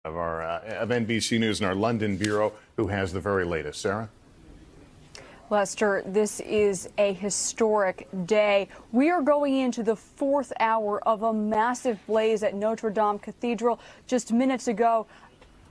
of NBC News in our London bureau, who has the very latest. Sarah? Lester, this is a historic day. We are going into the 4th hour of a massive blaze at Notre Dame Cathedral. Just minutes ago,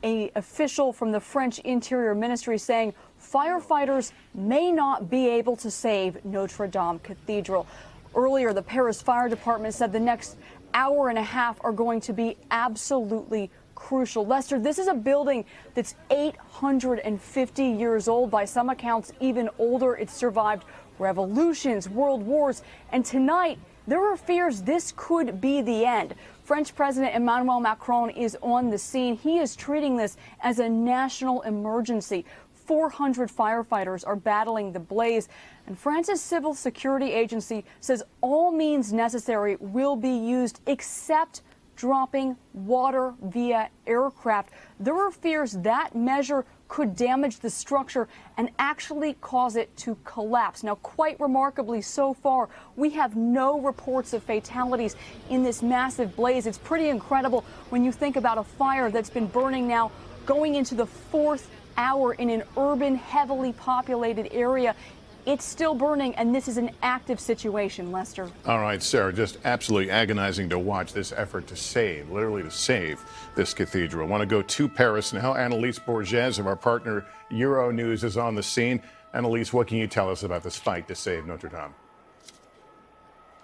an official from the French Interior Ministry saying firefighters may not be able to save Notre Dame Cathedral. Earlier, the Paris Fire Department said the next hour and a half are going to be absolutely crucial. Lester, this is a building that's 850 years old, by some accounts even older. It's survived revolutions, world wars, and tonight there are fears this could be the end. French President Emmanuel Macron is on the scene. He is treating this as a national emergency. 400 firefighters are battling the blaze, and France's civil security agency says all means necessary will be used except dropping water via aircraft. There are fears that measure could damage the structure and actually cause it to collapse. Now, quite remarkably, so far, we have no reports of fatalities in this massive blaze. It's pretty incredible when you think about a fire that's been burning now going into the 4th hour in an urban, heavily populated area. It's still burning, and this is an active situation, Lester. All right, Sarah, just absolutely agonizing to watch this effort to save, literally to save this cathedral. I want to go to Paris now. Annalise Bourges of our partner Euronews is on the scene. Annalise, what can you tell us about this fight to save Notre Dame?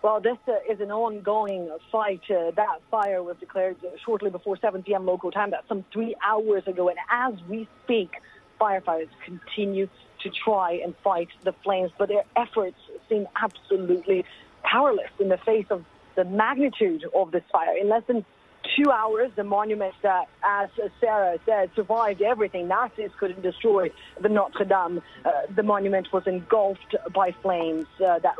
Well, this is an ongoing fight. That fire was declared shortly before 7 p.m. local time. That's some 3 hours ago. And as we speak, firefighters continue to try and fight the flames, but their efforts seem absolutely powerless in the face of the magnitude of this fire. In less than 2 hours, the monument that, as Sarah said, survived everything. Nazis couldn't destroy the Notre Dame. The monument was engulfed by flames that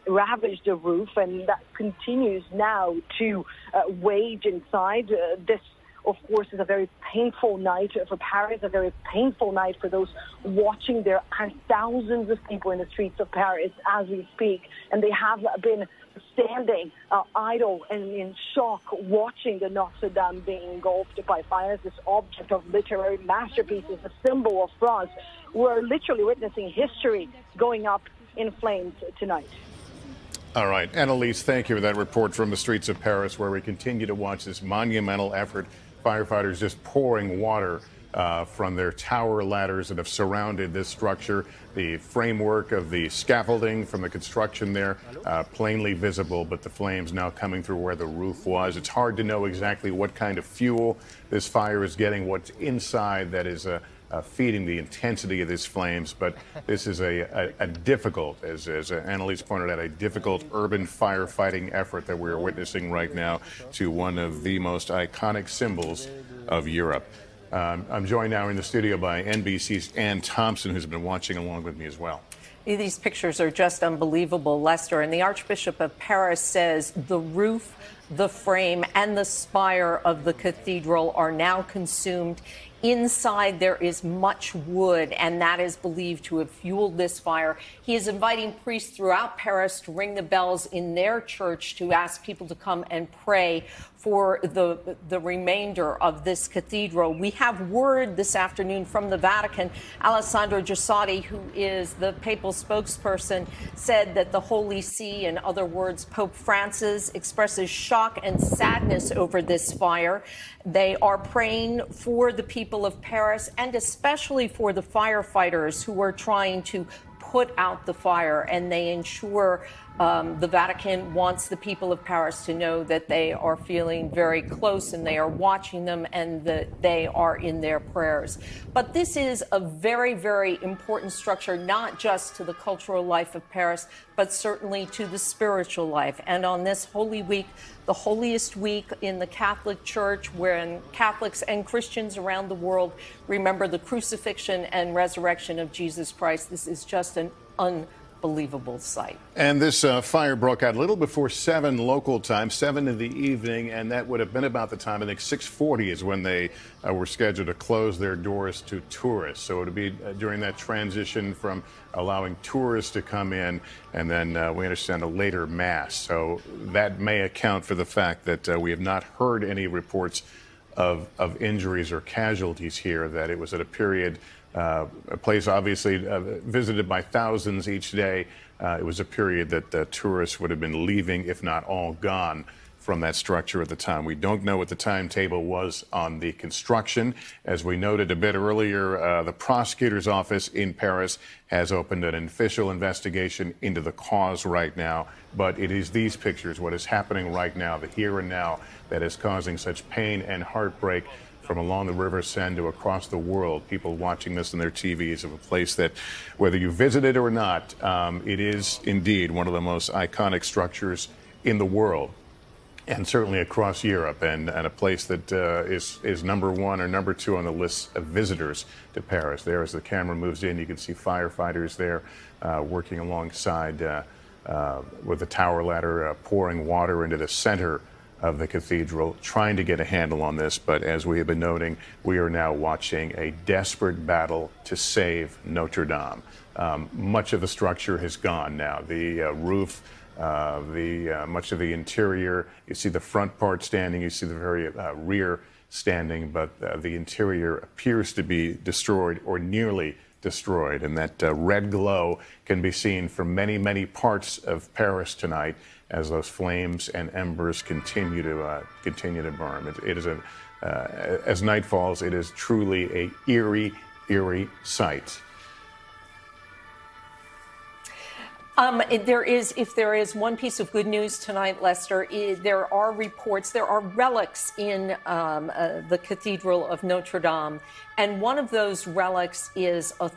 ravaged the roof, and that continues now to wage inside. This, of course, is a very painful night for Paris, a very painful night for those watching. There are thousands of people in the streets of Paris as we speak, and they have been standing idle and in shock, watching the Notre Dame being engulfed by fires. This object of literary masterpieces, a symbol of France. We're literally witnessing history going up in flames tonight. All right, Annalise, thank you for that report from the streets of Paris, where we continue to watch this monumental effort. Firefighters just pouring water from their tower ladders that have surrounded this structure. The framework of the scaffolding from the construction there plainly visible, but the flames now coming through where the roof was. It's hard to know exactly what kind of fuel this fire is getting, what's inside that is feeding the intensity of these flames. But this is a difficult, as Annalise pointed out, a difficult urban firefighting effort that we're witnessing right now to one of the most iconic symbols of Europe. I'm joined now in the studio by NBC's Ann Thompson, who's been watching along with me as well. These pictures are just unbelievable, Lester. And the Archbishop of Paris says the roof, the frame, and the spire of the cathedral are now consumed. Inside there is much wood, and that is believed to have fueled this fire. He is inviting priests throughout Paris to ring the bells in their church to ask people to come and pray for the remainder of this cathedral. We have word this afternoon from the Vatican. Alessandro Giussati, who is the papal spokesperson, said that the Holy See, in other words, Pope Francis, expresses shock and sadness over this fire. They are praying for the people of Paris and especially for the firefighters who are trying to put out the fire, and they ensure the Vatican wants the people of Paris to know that they are feeling very close and they are watching them and that they are in their prayers. But this is a very, very important structure, not just to the cultural life of Paris, but certainly to the spiritual life. And on this Holy Week, the holiest week in the Catholic Church, when Catholics and Christians around the world remember the crucifixion and resurrection of Jesus Christ, this is just an unbelievable sight. And this fire broke out a little before 7 local time, 7 in the evening, and that would have been about the time, I think 6:40 is when they were scheduled to close their doors to tourists. So it would be during that transition from allowing tourists to come in, and then we understand a later mass. So that may account for the fact that we have not heard any reports of injuries or casualties here, that it was at a period, a place obviously visited by thousands each day. It was a period that tourists would have been leaving, if not all gone, from that structure at the time. We don't know what the timetable was on the construction. As we noted a bit earlier, the prosecutor's office in Paris has opened an official investigation into the cause right now. But it is these pictures, what is happening right now, the here and now, that is causing such pain and heartbreak from along the River Seine to across the world. People watching this on their TVs of a place that, whether you visit it or not, it is indeed one of the most iconic structures in the world, and certainly across Europe, and a place that is number one or number two on the list of visitors to Paris. There, as the camera moves in, you can see firefighters there working alongside with the tower ladder, pouring water into the center of the cathedral, trying to get a handle on this. But as we have been noting, we are now watching a desperate battle to save Notre Dame. Much of the structure has gone now. The roof, much of the interior, you see the front part standing, you see the very rear standing, but the interior appears to be destroyed or nearly destroyed. And that red glow can be seen from many, many parts of Paris tonight as those flames and embers continue to burn. It is as night falls, it is truly a eerie, eerie sight. If there is one piece of good news tonight, Lester, there are reports, there are relics in the Cathedral of Notre Dame, and one of those relics is a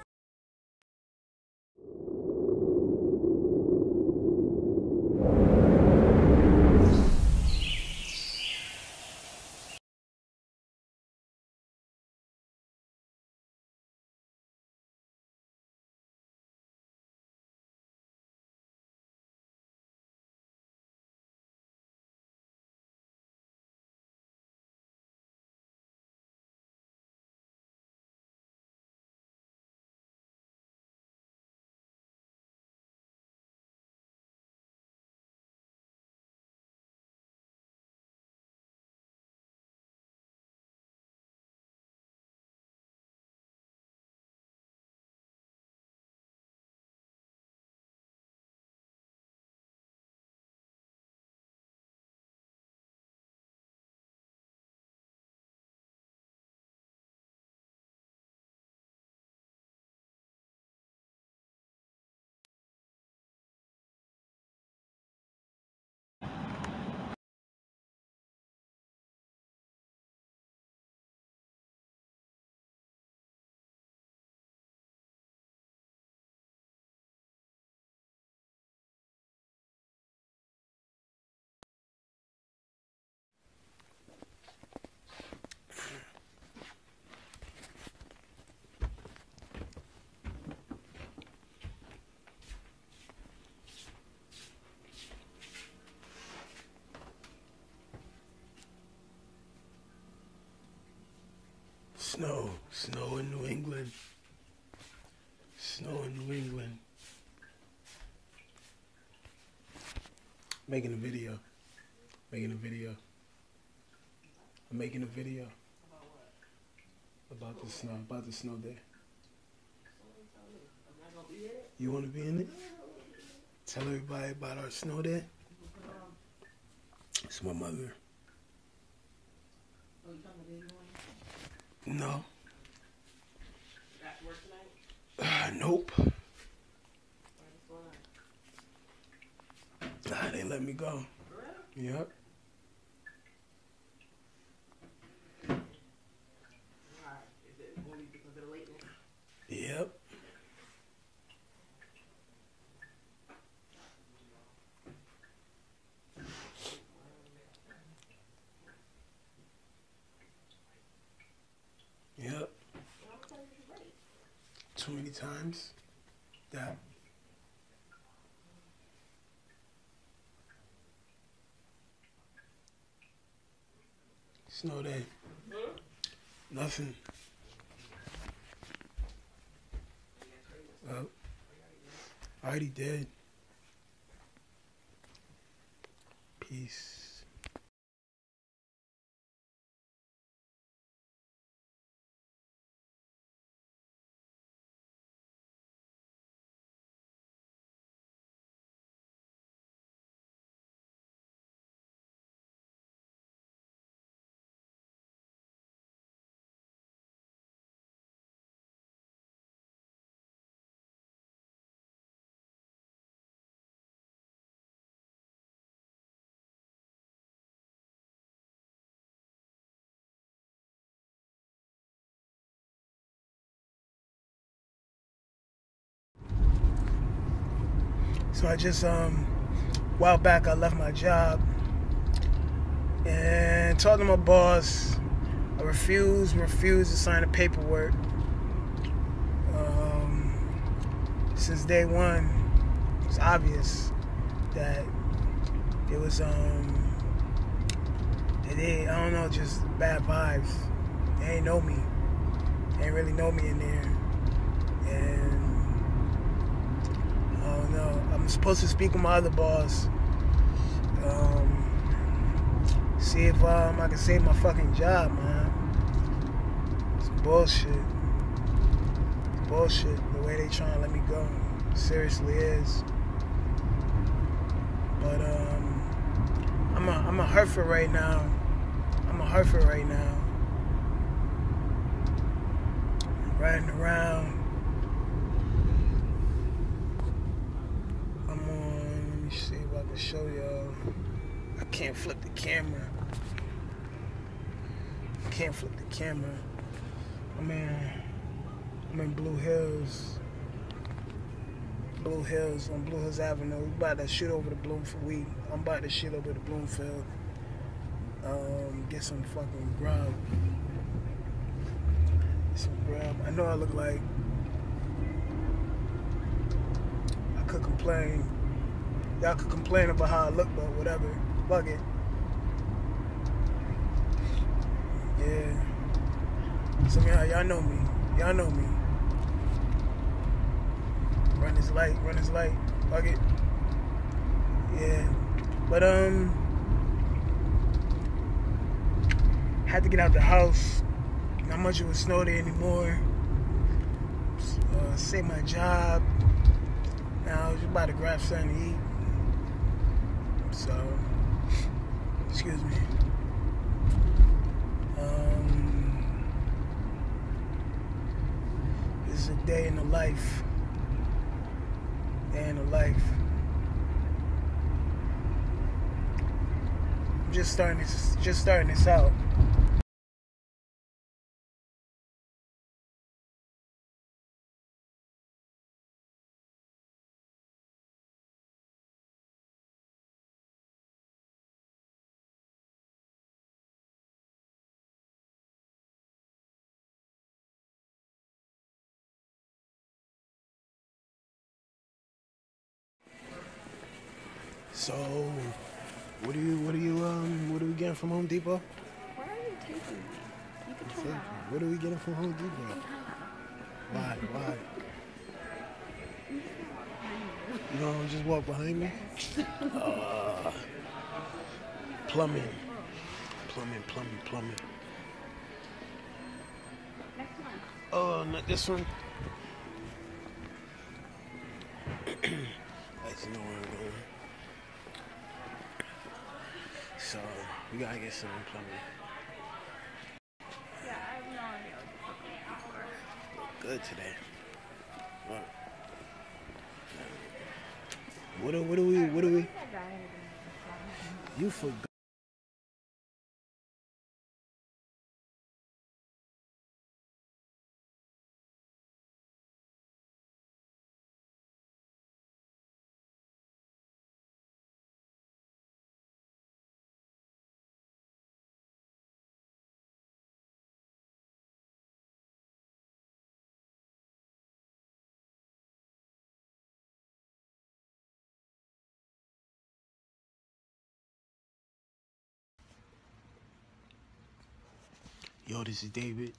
Snow in New England. Snow in New England. Making a video. I'm making a video. About the snow day. You want to be in it? Tell everybody about our snow day. It's my mother. No. Nope. They let me go. Yep. Yep. Yep. Too many times. That. Snow day. Nothing. Well, I already did. Peace. So I just, a while back, I left my job and talked to my boss. I refused to sign the paperwork. Since day one, it's obvious that it was, I don't know, just bad vibes. They ain't know me. They ain't really know me in there. And I don't know. I'm supposed to speak with my other boss. See if I can save my fucking job, man. It's bullshit. It's bullshit the way they trying to let me go. It seriously is. But I'm a Hertford right now. Riding around. I'm on, let me see if I can show y'all. I can't flip the camera. I'm in Blue Hills. On Blue Hills Avenue. We about to shoot over to Bloomfield. I'm about to shoot over to Bloomfield. Get some fucking grub. I know I look like I could complain. Y'all could complain about how I look, but whatever. Fuck it. Yeah. Some of y'all know me. Run this light. Fuck it. Yeah. But had to get out the house. Not much of a snow day anymore. Save my job. Now I was about to grab something to eat. So, excuse me. This is a day in the life. I'm just starting this out. So, what are we getting from Home Depot? Where are you taking me? You can turn around. What are we getting from Home Depot? Why? You gonna just walk behind me? Plumbing. Next one. Oh, not this one. I just know where I'm going. So, we gotta get some plumbing. Yeah, I have no idea what Look good today. What do we? You forgot. Yo, this is David.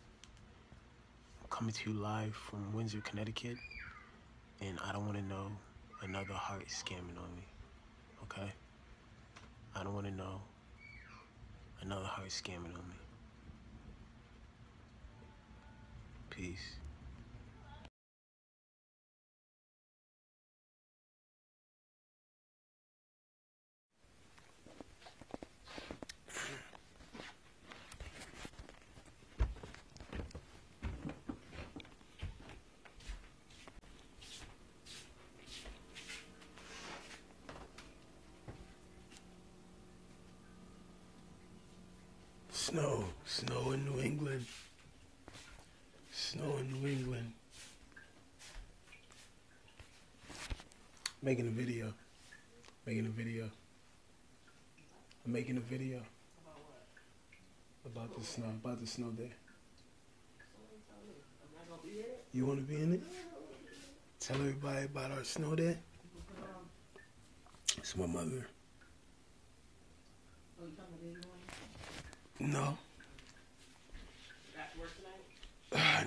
I'm coming to you live from Windsor, Connecticut. And I don't want to know another heart scamming on me. Okay? I don't want to know another heart scamming on me. Peace. Snow in New England. Making a video. Making a video. I'm making a video. About the snow day. You want to be in it? Tell everybody about our snow day. It's my mother. No.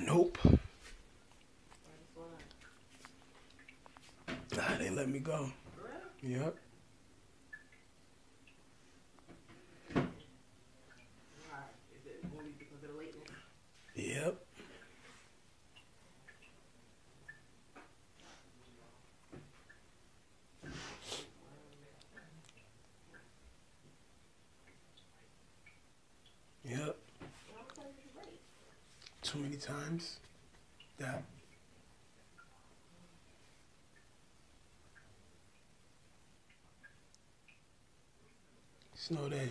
Nope. They let me go. Yep. Yep. Yep. Too many times. That. Snow day.